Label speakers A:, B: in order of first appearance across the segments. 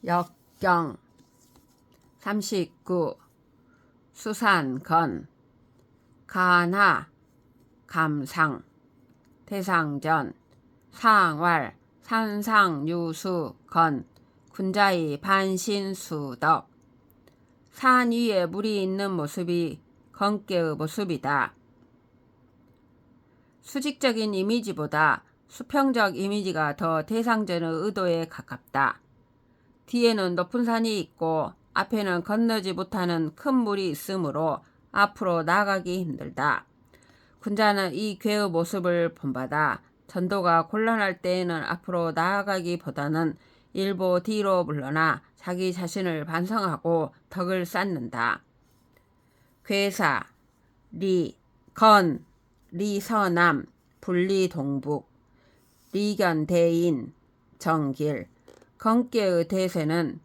A: 역경 39. 수산건 가나 감상 대상전 상왈 산상유수건 군자의 반신수덕 산 위에 물이 있는 모습이 건께의 모습이다. 수직적인 이미지보다 수평적 이미지가 더 대상전의 의도에 가깝다. 뒤에는 높은 산이 있고 앞에는 건너지 못하는 큰 물이 있으므로 앞으로 나가기 힘들다. 군자는 이 괴의 모습을 본받아 전도가 곤란할 때에는 앞으로 나아가기보다는 일보 뒤로 물러나 자기 자신을 반성하고 덕을 쌓는다. 괴사, 리, 건, 리서남, 분리동북, 리견대인, 정길, 건께의 대세는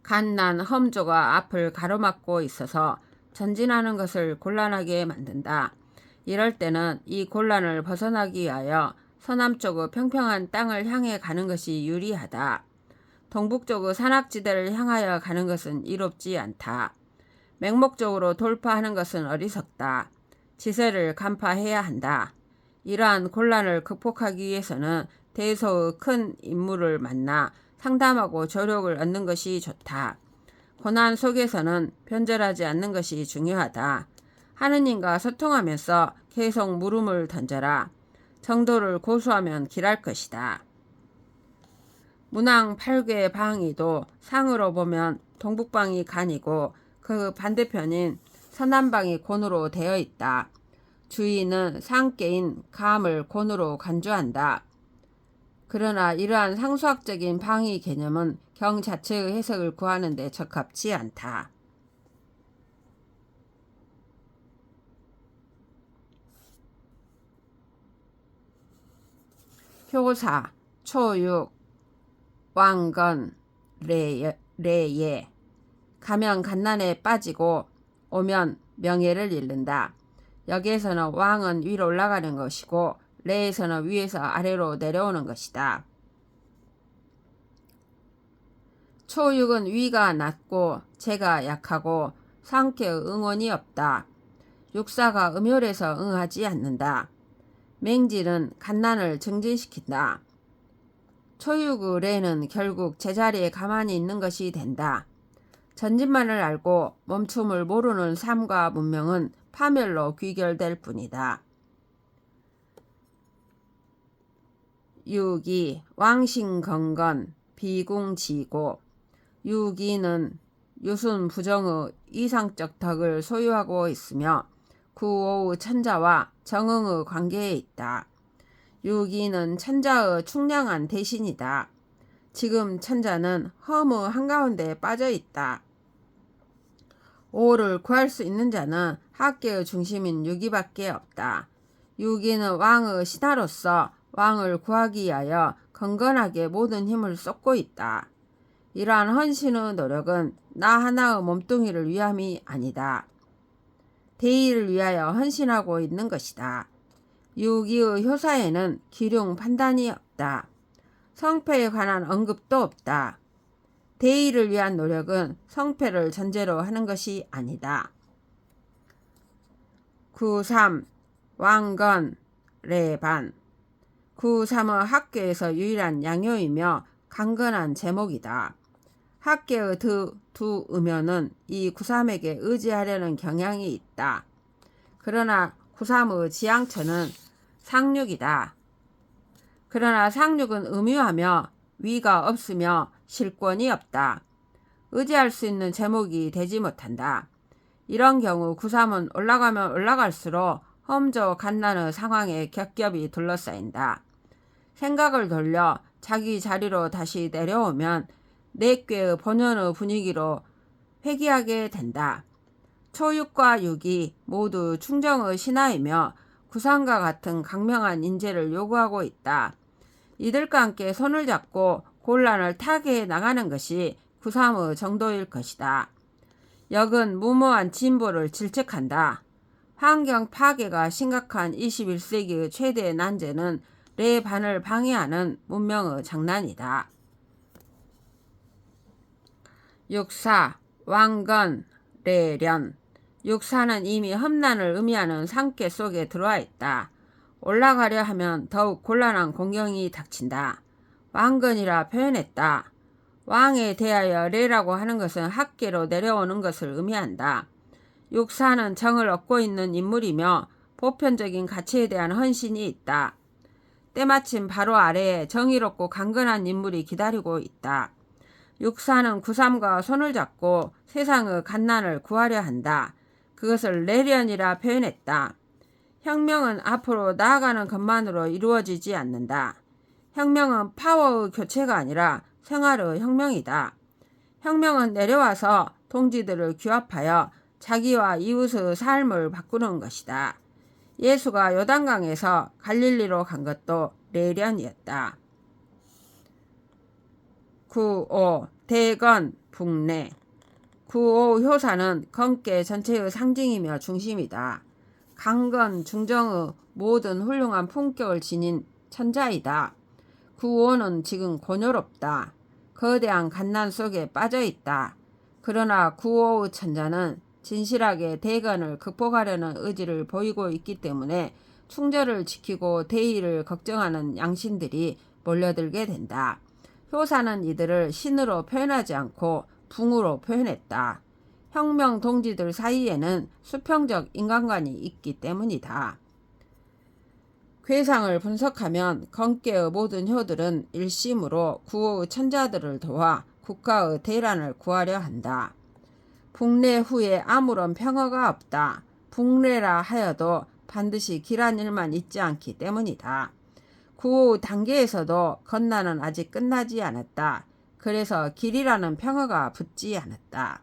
A: 갓난 험조가 앞을 가로막고 있어서 전진하는 것을 곤란하게 만든다. 이럴 때는 이 곤란을 벗어나기 위하여 서남쪽의 평평한 땅을 향해 가는 것이 유리하다. 동북쪽의 산악지대를 향하여 가는 것은 이롭지 않다. 맹목적으로 돌파하는 것은 어리석다. 지세를 간파해야 한다. 이러한 곤란을 극복하기 위해서는 대소의 큰 인물을 만나 상담하고 조력을 얻는 것이 좋다. 고난 속에서는 변절하지 않는 것이 중요하다. 하느님과 소통하면서 계속 물음을 던져라. 정도를 고수하면 길할 것이다. 문왕 8궤 방이도 상으로 보면 동북방이 간이고 그 반대편인 서남방이 곤으로 되어 있다. 주의는 상께인 감을 곤으로 간주한다. 그러나 이러한 상수학적인 방위 개념은 경 자체의 해석을 구하는 데 적합치 않다. 효사, 초육, 왕건, 레예 가면 갓난에 빠지고 오면 명예를 잃는다. 여기에서는 왕은 위로 올라가는 것이고 레에서는 위에서 아래로 내려오는 것이다. 초육은 위가 낮고 재가 약하고 상께의 응원이 없다. 육사가 음혈해서 응하지 않는다. 맹질은 갓난을 증진시킨다. 초육의 레는 결국 제자리에 가만히 있는 것이 된다. 전진만을 알고 멈춤을 모르는 삶과 문명은 파멸로 귀결될 뿐이다. 유기, 왕신건건, 비궁지고 유기는 유순 부정의 이상적 덕을 소유하고 있으며 구오의 천자와 정응의 관계에 있다. 유기는 천자의 충량한 대신이다. 지금 천자는 험의 한가운데에 빠져 있다. 오를 구할 수 있는 자는 학계의 중심인 유기밖에 없다. 유기는 왕의 신하로서 왕을 구하기 위하여 건건하게 모든 힘을 쏟고 있다. 이러한 헌신의 노력은 나 하나의 몸뚱이를 위함이 아니다. 대의를 위하여 헌신하고 있는 것이다. 유기의 효사에는 기륭 판단이 없다. 성패에 관한 언급도 없다. 대의를 위한 노력은 성패를 전제로 하는 것이 아니다. 9.3 왕건 레반 9.3은 학계에서 유일한 양요이며 강건한 제목이다. 학계의 두 음연은 이 9.3에게 의지하려는 경향이 있다. 그러나 9.3의 지향처는 상륙이다. 그러나 상륙은 음유하며 위가 없으며 실권이 없다. 의지할 수 있는 제목이 되지 못한다. 이런 경우 9.3은 올라가면 올라갈수록 험조 갓난의 상황에 겹겹이 둘러싸인다. 생각을 돌려 자기 자리로 다시 내려오면 내꾀의 본연의 분위기로 회귀하게 된다. 초육과 육이 모두 충정의 신하이며 구상과 같은 강명한 인재를 요구하고 있다. 이들과 함께 손을 잡고 곤란을 타개해 나가는 것이 9.3의 정도일 것이다. 역은 무모한 진보를 질책한다. 환경 파괴가 심각한 21세기의 최대 난제는 레반을 방해하는 문명의 장난이다. 육사, 왕건, 레련. 육사는 이미 험난을 의미하는 상계 속에 들어와 있다. 올라가려 하면 더욱 곤란한 공경이 닥친다. 왕건이라 표현했다. 왕에 대하여 레라고 하는 것은 학계로 내려오는 것을 의미한다. 육사는 정을 얻고 있는 인물이며 보편적인 가치에 대한 헌신이 있다. 때마침 바로 아래에 정의롭고 강건한 인물이 기다리고 있다. 육사는 구삼과 손을 잡고 세상의 갓난을 구하려 한다. 그것을 레련이라 표현했다. 혁명은 앞으로 나아가는 것만으로 이루어지지 않는다. 혁명은 파워의 교체가 아니라 생활의 혁명이다. 혁명은 내려와서 동지들을 규합하여 자기와 이웃의 삶을 바꾸는 것이다. 예수가 요단강에서 갈릴리로 간 것도 레련이었다. 9.5 대건 북내. 9.5 효사는 건계 전체의 상징이며 중심이다. 강건 중정의 모든 훌륭한 품격을 지닌 천자이다. 9.5는 지금 곤욕롭다. 거대한 갓난 속에 빠져있다. 그러나 9.5의 천자는 진실하게 대건을 극복하려는 의지를 보이고 있기 때문에 충절을 지키고 대의를 걱정하는 양신들이 몰려들게 된다. 효사는 이들을 신으로 표현하지 않고 붕으로 표현했다. 혁명 동지들 사이에는 수평적 인간관이 있기 때문이다. 괴상을 분석하면 건계의 모든 효들은 일심으로 구호의 천자들을 도와 국가의 대란을 구하려 한다. 북례 후에 아무런 평화가 없다. 북례라 하여도 반드시 길한 일만 있지 않기 때문이다. 구호 단계에서도 건난은 아직 끝나지 않았다. 그래서 길이라는 평화가 붙지 않았다.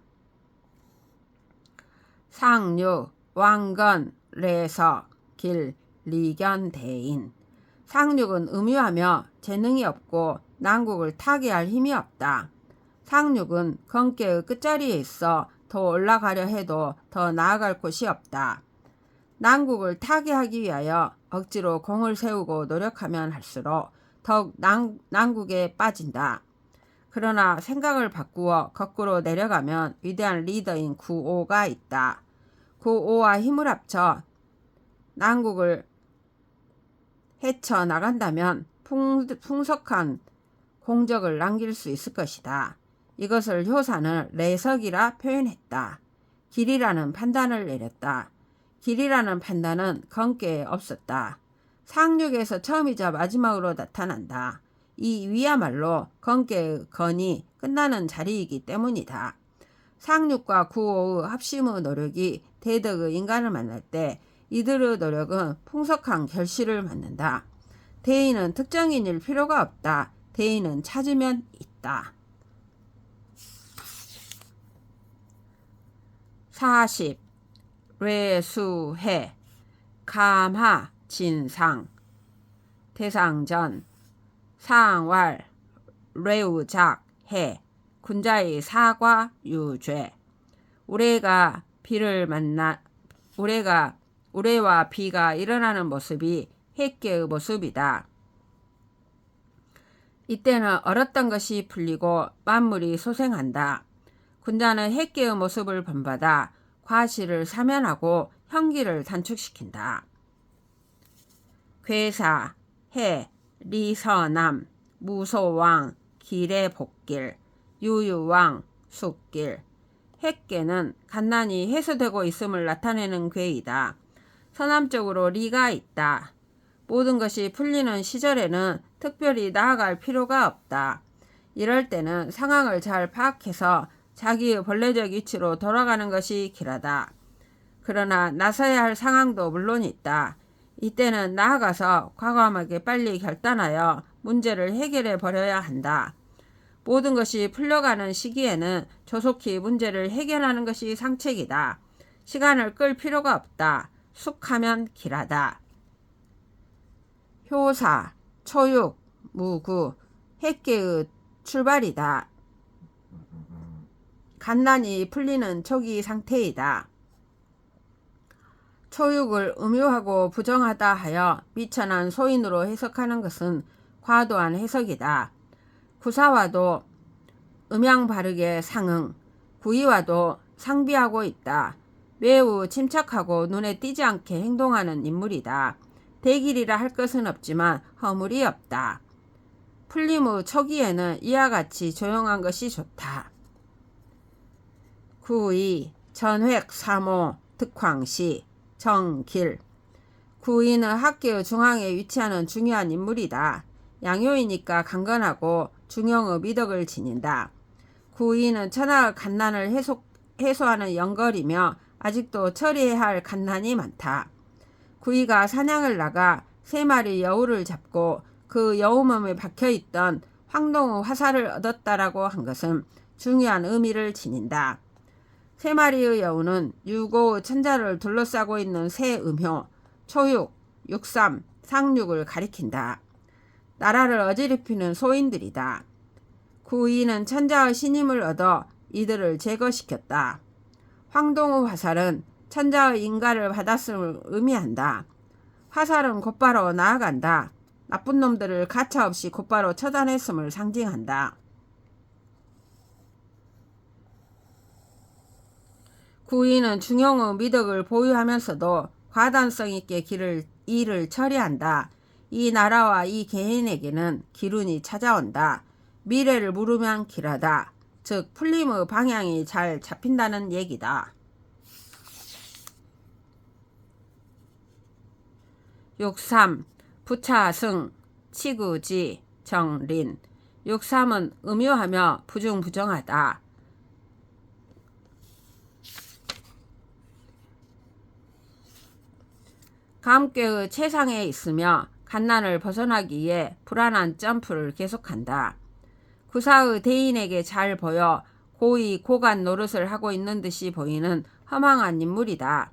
A: 상류, 왕건, 레서, 길, 리견, 대인. 상륙은 음유하며 재능이 없고 난국을 타개할 힘이 없다. 상륙은 건계의 끝자리에 있어 더 올라가려 해도 더 나아갈 곳이 없다. 난국을 타개하기 위하여 억지로 공을 세우고 노력하면 할수록 더욱 난국에 빠진다. 그러나 생각을 바꾸어 거꾸로 내려가면 위대한 리더인 9.5가 있다. 9.5와 힘을 합쳐 난국을 헤쳐나간다면 풍속한 공적을 남길 수 있을 것이다. 이것을 효사는 레석이라 표현했다. 길이라는 판단을 내렸다. 길이라는 판단은 건계에 없었다. 상륙에서 처음이자 마지막으로 나타난다. 이 위야말로 건계의 건이 끝나는 자리이기 때문이다. 상륙과 9.5의 합심의 노력이 대덕의 인간을 만날 때 이들의 노력은 풍속한 결실을 맞는다. 대의는 특정인일 필요가 없다. 대의는 찾으면 있다. 40. 뇌수해 감하 진상 대상전 상왈 뇌우작 해 군자의 사과 유죄 우레가 우레와 비가 일어나는 모습이 해께의 모습이다. 이때는 얼었던 것이 풀리고 만물이 소생한다. 군자는 해께의 모습을 본받아 과실을 사면하고 형기를 단축시킨다. 괴사, 해, 리서남, 무소왕, 길의 복길, 유유왕, 숫길. 해께는 갓난이 해소되고 있음을 나타내는 괴이다. 서남쪽으로 리가 있다. 모든 것이 풀리는 시절에는 특별히 나아갈 필요가 없다. 이럴 때는 상황을 잘 파악해서 자기의 본래적 위치로 돌아가는 것이 길하다. 그러나 나서야 할 상황도 물론 있다. 이때는 나아가서 과감하게 빨리 결단하여 문제를 해결해 버려야 한다. 모든 것이 풀려가는 시기에는 조속히 문제를 해결하는 것이 상책이다. 시간을 끌 필요가 없다. 숙하면 길하다. 효사, 초육, 무구, 해께의 출발이다. 갓난이 풀리는 초기 상태이다. 초육을 음유하고 부정하다 하여 미천한 소인으로 해석하는 것은 과도한 해석이다. 구사와도 음양 바르게 상응. 구이와도 상비하고 있다. 매우 침착하고 눈에 띄지 않게 행동하는 인물이다. 대길이라 할 것은 없지만 허물이 없다. 풀림 초기에는 이와 같이 조용한 것이 좋다. 구의, 전획, 사모, 득황시, 정길. 구의는 학계의 중앙에 위치하는 중요한 인물이다. 양요이니까 강건하고 중용의 미덕을 지닌다. 구의는 천하의 간난을 해소하는 영걸이며 아직도 처리해야 할 간난이 많다. 구의가 사냥을 나가 3마리 여우를 잡고 그 여우 몸에 박혀있던 황동의 화살을 얻었다라고 한 것은 중요한 의미를 지닌다. 3마리의 여우는 유고의 천자를 둘러싸고 있는 세 음효, 초육, 육삼, 상육을 가리킨다. 나라를 어지럽히는 소인들이다. 구의는 천자의 신임을 얻어 이들을 제거시켰다. 황동의 화살은 천자의 인가를 받았음을 의미한다. 화살은 곧바로 나아간다. 나쁜 놈들을 가차없이 곧바로 처단했음을 상징한다. 구의는 중용의 미덕을 보유하면서도 과단성 있게 일을 처리한다. 이 나라와 이 개인에게는 기운이 찾아온다. 미래를 물으면 길하다. 즉 풀림의 방향이 잘 잡힌다는 얘기다. 육삼, 부차승, 치구지, 정린. 육삼은 음요하며 부중부정하다. 감꾀의 최상에 있으며 간난을 벗어나기 위해 불안한 점프를 계속한다. 구사의 대인에게 잘 보여 고의 고간 노릇을 하고 있는 듯이 보이는 허망한 인물이다.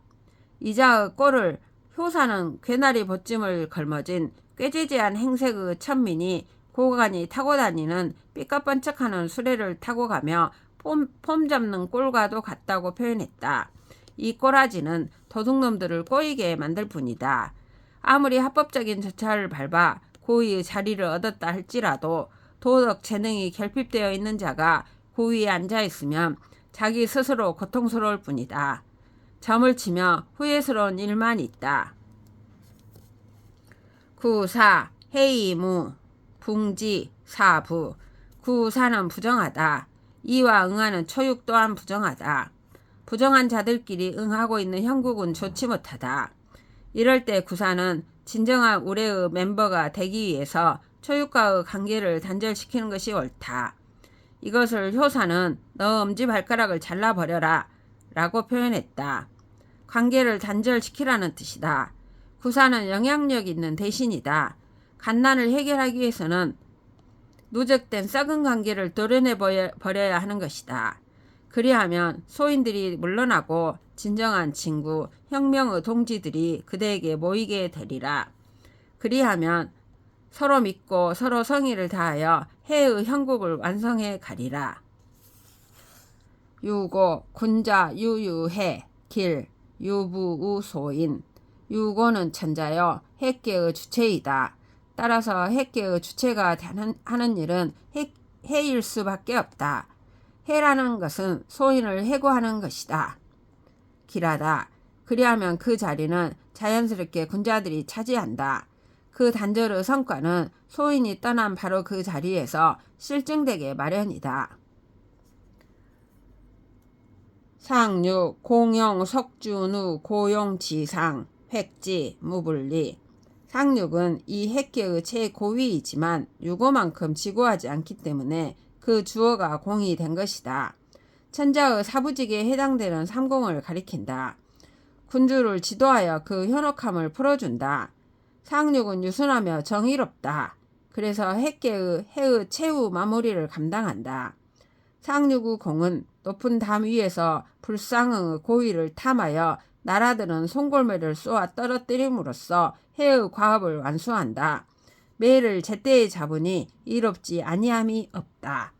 A: 이자의 꼴을 효사는 괴나리 보찜을 걸머진 꾀지지한 행색의 천민이 고간이 타고 다니는 삐까번쩍하는 수레를 타고 가며 폼 잡는 꼴과도 같다고 표현했다. 이 꼬라지는 도둑놈들을 꼬이게 만들 뿐이다. 아무리 합법적인 절차를 밟아 고의의 자리를 얻었다 할지라도 도덕 재능이 결핍되어 있는 자가 고위에 앉아있으면 자기 스스로 고통스러울 뿐이다. 점을 치며 후회스러운 일만 있다. 구사, 해이무, 붕지, 사부. 구사는 부정하다. 이와 응하는 초육 또한 부정하다. 부정한 자들끼리 응하고 있는 형국은 좋지 못하다. 이럴 때 구사는 진정한 우레의 멤버가 되기 위해서 초육과의 관계를 단절시키는 것이 옳다. 이것을 효사는 너 엄지발가락을 잘라버려라 라고 표현했다. 관계를 단절시키라는 뜻이다. 구사는 영향력 있는 대신이다. 간난을 해결하기 위해서는 누적된 썩은 관계를 도려내버려야 하는 것이다. 그리하면 소인들이 물러나고 진정한 친구, 혁명의 동지들이 그대에게 모이게 되리라. 그리하면 서로 믿고 서로 성의를 다하여 해의 형국을 완성해 가리라. 유고, 군자, 유유해, 길, 유부우소인. 유고는 천자여 해계의 주체이다. 따라서 해계의 주체가 하는 일은 해일 수밖에 없다. 해라는 것은 소인을 해고하는 것이다. 길하다. 그리하면 그 자리는 자연스럽게 군자들이 차지한다. 그 단절의 성과는 소인이 떠난 바로 그 자리에서 실증되게 마련이다. 상육, 공영, 석준우, 고용지상, 획지, 무불리. 상육은 이 핵계의 최고위이지만 유고만큼 지고하지 않기 때문에 그 주어가 공이 된 것이다. 천자의 사부직에 해당되는 삼공을 가리킨다. 군주를 지도하여 그 현혹함을 풀어준다. 상육은 유순하며 정의롭다. 그래서 해의 최후 마무리를 감당한다. 상육의 공은 높은 담 위에서 불상의 고위를 탐하여 나라들은 송골매를 쏘아 떨어뜨림으로써 해의 과업을 완수한다. 매를 제때에 잡으니 이롭지 아니함이 없다.